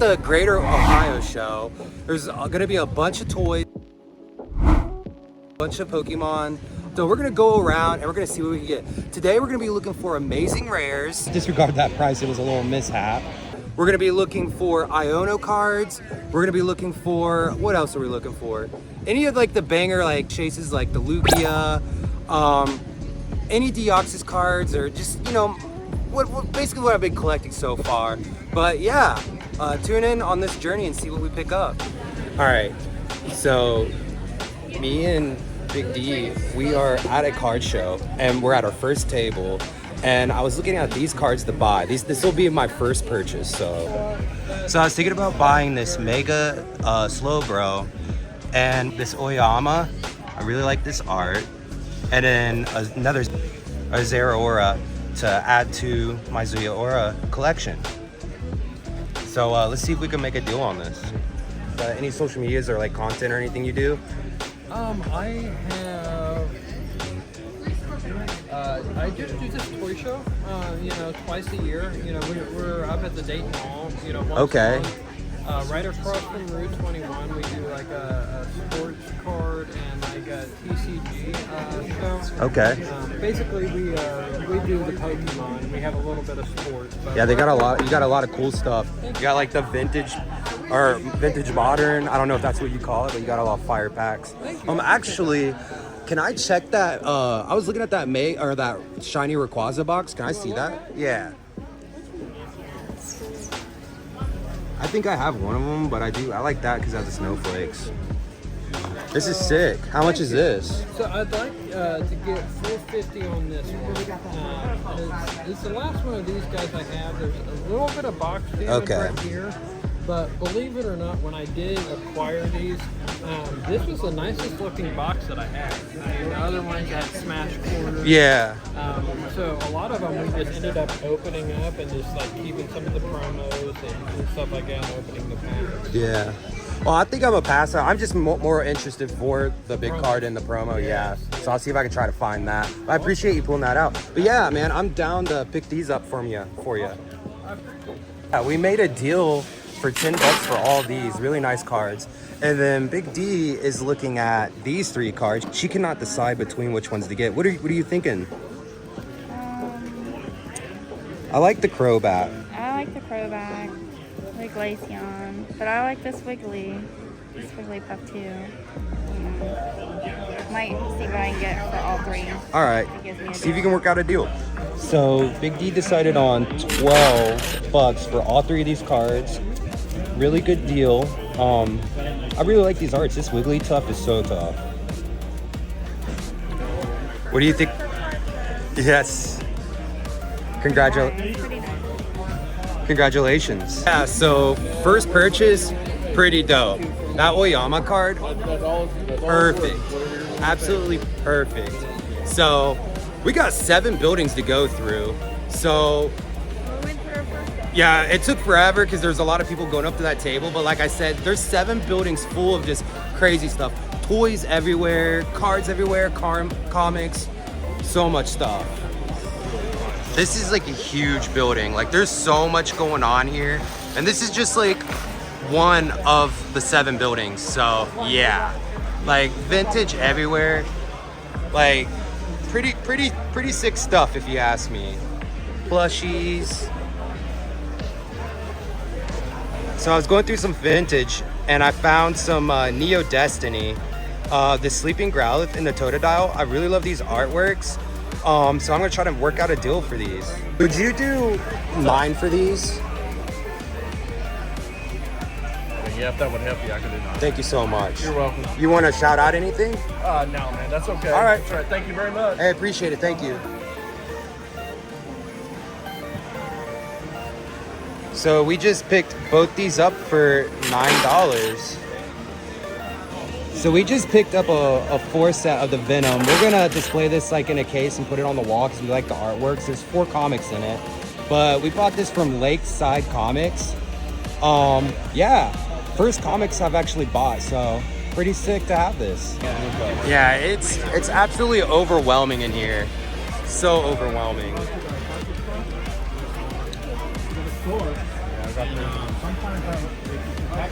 the Greater Ohio show. There's gonna be a bunch of toys, a bunch of Pokemon. So we're gonna go around and we're gonna see what we can get. Today we're gonna be looking for amazing rares. Disregard that price, it was a little mishap. We're gonna be looking for Iono cards. We're gonna be looking for, what else are we looking for? Any of like the banger like chases like the Lugia, any Deoxys cards, or just, you know, basically what I've been collecting so far. But yeah, tune in on this journey and see what we pick up. All right, so me and Big D, we are at a card show and we're at our first table. And I was looking at these cards to buy. This will be my first purchase, so I was thinking about buying this Mega Slowbro and this Oyama. I really like this art. And then another Zeraora to add to my Zeraora collection. So let's see if we can make a deal on this. Any social medias or like content or anything you do? I just do this toy show, you know, twice a year. You know, we're up at the Dayton Mall, you know, once a month. Right across from Route 21, we do like a sports card and like a TCG show. Okay. Basically, we do the Pokemon. We have a little bit of sports. But yeah, they got a lot. You got a lot of cool stuff. You got like the vintage or vintage modern. I don't know if that's what you call it, but you got a lot of fire packs. Actually, can I check that? I was looking at that that shiny Rayquaza box. Can I see that? Yeah. I think I have one of them, but I like that because it has the snowflakes. This is sick. How much is this? So I'd like to get $450 on this one. It's the last one of these guys I have. There's a little bit of box damage right here. But believe it or not, when I did acquire these, this was the nicest looking box that I had. The other ones had smashed corners. Yeah. So a lot of them we just ended up opening up and just like keeping some of the promos and stuff like that, and opening the packs. Yeah. Well, I think I'm a passer. I'm just more interested for the big card in the promo, yeah. So I'll see if I can try to find that. But I appreciate you pulling that out. But yeah, man, I'm down to pick these up for you. Yeah, we made a deal for $10 for all these really nice cards. And then Big D is looking at these 3 cards. She cannot decide between which ones to get. What are you thinking? I like the Crobat. I like the Crobat, the Glaceon, but I like this Wigglypuff too. Might see what I can get for all 3. All right, see if you can work out a deal. So Big D decided on $12 for all 3 of these cards. Really good deal. I really like these arts. This Wigglytuff is so tough. What do you think? Yes. Congratulations. Yeah, so first purchase, pretty dope. That Oyama card, perfect. Absolutely perfect. So we got 7 buildings to go through. So yeah, it took forever because there's a lot of people going up to that table. But like I said, there's 7 buildings full of just crazy stuff. Toys everywhere, cards everywhere, comics, so much stuff. This is like a huge building. Like there's so much going on here. And this is just like one of the 7 buildings. So yeah, like vintage everywhere. Like pretty sick stuff if you ask me. Plushies. So I was going through some vintage and I found some Neo Destiny, the Sleeping Growlithe and the Totodile. I really love these artworks. So I'm gonna try to work out a deal for these. Would you do mine for these? Yeah, if that would help you, I could do that. Thank you so much. You're welcome. You want to shout out anything? No, man, that's okay. All right. That's right. Thank you very much. I appreciate it. Thank you. So we just picked both these up for $9. So we just picked up a 4 set of the Venom. We're gonna display this like in a case and put it on the wall because we like the artworks. There's 4 comics in it, but we bought this from Lakeside Comics. Yeah, first comics I've actually bought, so pretty sick to have this. Yeah, it's absolutely overwhelming in here. So overwhelming.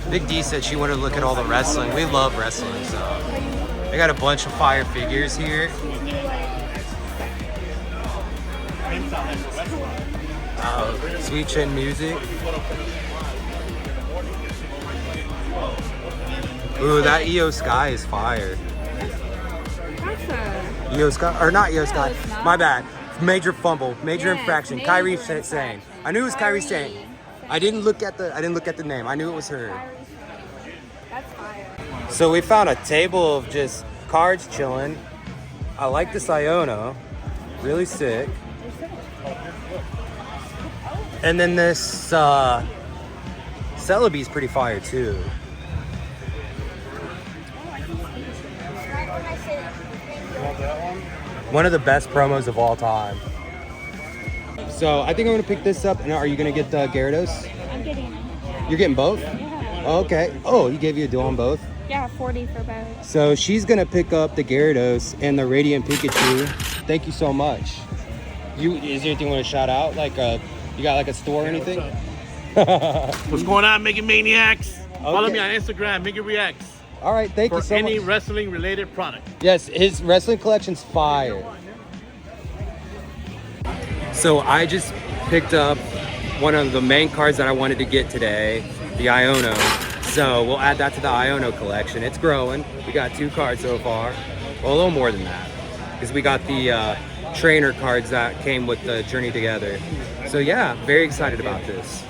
Big D said she wanted to look at all the wrestling. We love wrestling, so they got a bunch of fire figures here. Sweet Chin Music. Ooh, that EO Sky is fire. EO Sky, or not EO Sky. My bad. Major fumble, major infraction. Kyrie Sane. I knew it was Kyrie Sane. I didn't look at the name. I knew it was her. That's fire. So we found a table of just cards chilling. I like this Iono. Really sick. And then this Celebi's pretty fire too. One of the best promos of all time. So I think I'm gonna pick this up. And are you gonna get the Gyarados? I'm getting them. You're getting both? Yeah. Okay. Oh, he gave you a deal on both? Yeah, 40 for both. So she's gonna pick up the Gyarados and the Radiant Pikachu. Thank you so much. Is there anything you want to shout out? Like you got like a store or anything? What's going on, Mega Maniacs? Follow me on Instagram, Mega Reacts. All right, thank you For so much. any wrestling related product. Yes, his wrestling collection's fire. So I just picked up one of the main cards that I wanted to get today, the Iono. So we'll add that to the Iono collection. It's growing. We got 2 cards so far. Well, a little more than that, because we got the trainer cards that came with the Journey Together. So yeah, very excited about this.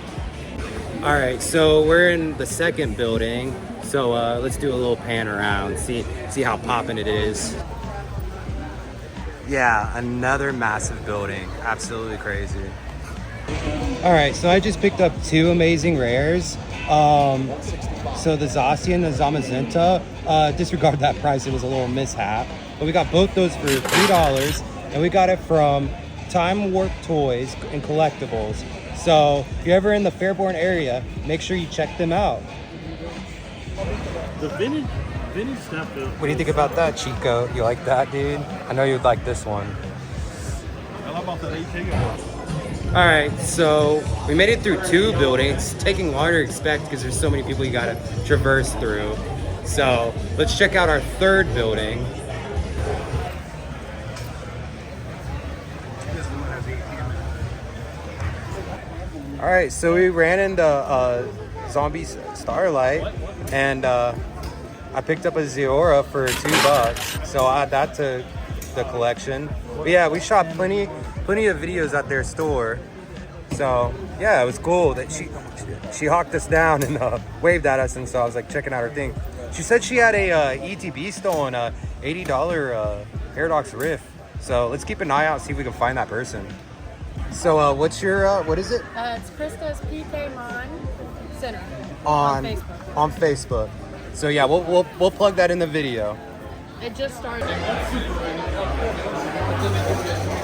All right, so we're in the second building. So let's do a little pan around, see how poppin' it is. Yeah, another massive building. Absolutely crazy. All right, so I just picked up 2 amazing rares. So the Zacian and the Zamazenta, disregard that price, it was a little mishap. But we got both those for $3, and we got it from Time Warp Toys and Collectibles. So if you're ever in the Fairborn area, make sure you check them out. The vintage stuff. What do you think about that, Chico? You like that, dude? I know you'd like this one. I love about that 18. All right, so we made it through 2 buildings. It's taking longer to expect because there's so many people you gotta traverse through. So let's check out our 3rd building. All right, so we ran into Zombie Starlight, and I picked up a Zeora for $2, so I'll add that to the collection. But yeah, we shot plenty of videos at their store, so yeah, it was cool that she hawked us down and waved at us, and so I was like checking out her thing. She said she had a ETB stolen, a $80 Paradox Rift, so let's keep an eye out, see if we can find that person. So what's your what is it? It's Krista's PK Mon Center on Facebook. On Facebook. So yeah, we'll plug that in the video. It just started.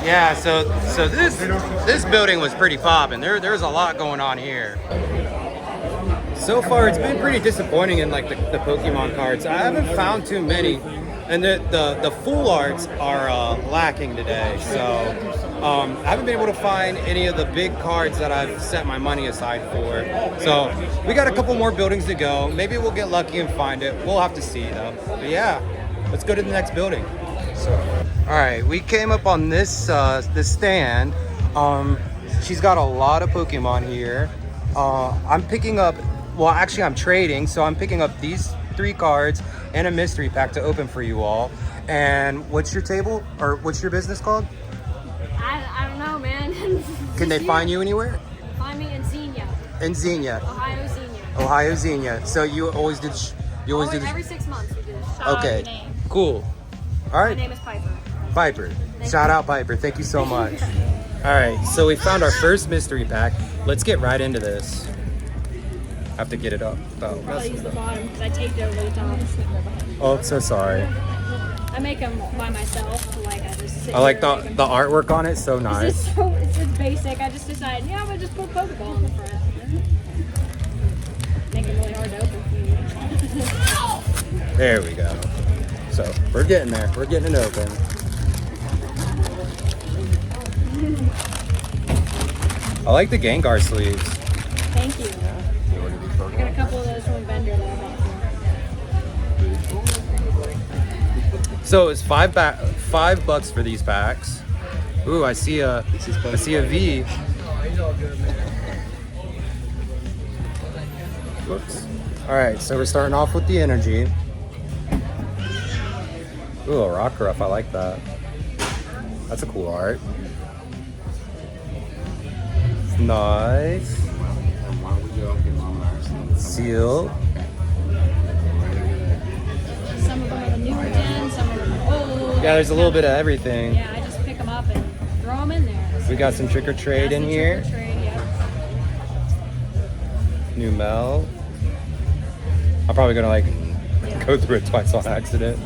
Yeah, so this building was pretty poppin'. There's a lot going on here. So far, it's been pretty disappointing in like the Pokemon cards. I haven't found too many, and the full arts are lacking today. So I haven't been able to find any of the big cards that I've set my money aside for. So we got a couple more buildings to go. Maybe we'll get lucky and find it. We'll have to see though. But yeah, let's go to the next building. So, all right, we came up on this this stand. She's got a lot of Pokemon here. I'm picking up. Well, actually, I'm trading, so I'm picking up these 3 cards and a mystery pack to open for you all. And what's your table, or what's your business called? I don't know, man. Can they find you anywhere? Find me in Xenia, In Xenia, Ohio Xenia. Ohio Xenia. So you always do Every 6 months we do this. Okay, cool. All My right, name is Piper. Piper. Shout out Piper. Thank you so much. All right, so we found our first mystery pack. Let's get right into this. I have to get it up. Probably use the bottom because I taped it over the top. Oh, so sorry. I make them by myself. Like I just sit I like here the and make 'em. artwork on it. So nice. It's just basic. I just decided, yeah, I'm gonna just put Pokeball on the front. Make it really hard to open. There we go. So we're getting there. We're getting it open. I like the Gengar sleeves. Thank you. I got a couple of those from a vendor that I bought for. So it's $5 for these packs. Ooh, I see a V. Whoops. All right, so we're starting off with the energy. Ooh, a rock ruff. I like that. That's a cool art. It's nice. Seal. Some of them are the newer gen, some of them are old. Yeah, there's a little bit of everything. Yeah, I just pick them up and throw them in there. We got some trick or trade in That's the here. trick or trade, yeah. New Mel. I'm probably gonna like go through it twice on accident.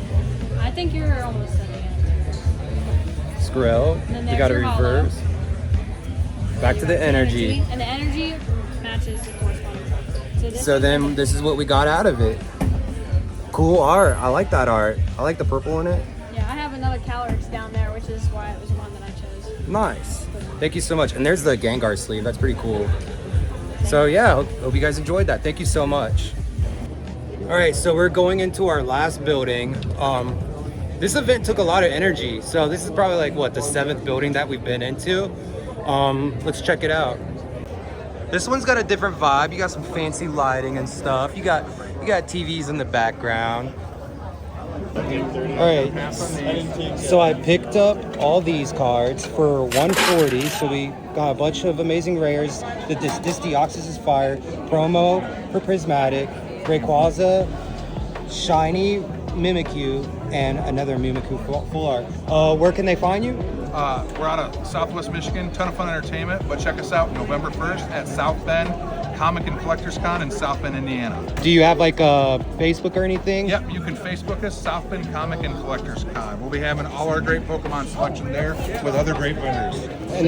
I think you're almost at the end. Skrill. And then We there's got a your hollow. reverse. Back to the energy. And the energy matches the corresponding color. So then this is what we got out of it. Cool art. I like that art. I like the purple in it. Yeah, I have another Calyrex down there, which is why it was one that I chose. Nice. Thank you so much. And there's the Gengar sleeve. That's pretty cool. So yeah, hope you guys enjoyed that. Thank you so much. All right, so we're going into our last building. This event took a lot of energy. So this is probably like what, the 7th building that we've been into. Let's check it out. This one's got a different vibe. You got some fancy lighting and stuff. You got TVs in the background. All right, so I picked up all these cards for $140. So we got a bunch of amazing rares. This Deoxys is fire. Promo for Prismatic, Rayquaza, Shiny Mimikyu, and another Mimikyu full art. Where can they find you? We're out of Southwest Michigan, ton of fun entertainment, but check us out November 1st at South Bend Comic and Collectors Con in South Bend, Indiana. Do you have like a Facebook or anything? Yep, you can Facebook us, South Bend Comic and Collectors Con. We'll be having all our great Pokemon selection there with other great vendors. And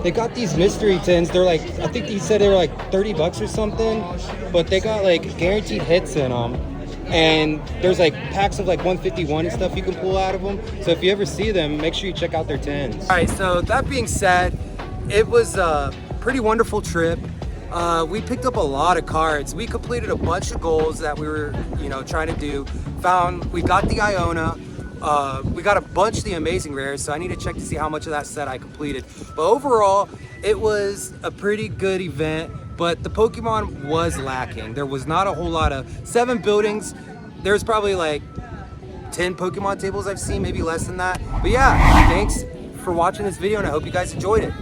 they got these mystery tins. They're like, I think he said they were like $30 or something, but they got like guaranteed hits in them. And there's like packs of like 151 and stuff you can pull out of them. So if you ever see them, make sure you check out their tins. All right, so that being said, it was a pretty wonderful trip. We picked up a lot of cards. We completed a bunch of goals that we were, trying to do. We got the Iona. We got a bunch of the amazing rares, so I need to check to see how much of that set I completed. But overall, it was a pretty good event, but the Pokemon was lacking. There was not a whole lot of 7 buildings. There's probably like 10 Pokemon tables I've seen, maybe less than that. But yeah, thanks for watching this video, and I hope you guys enjoyed it.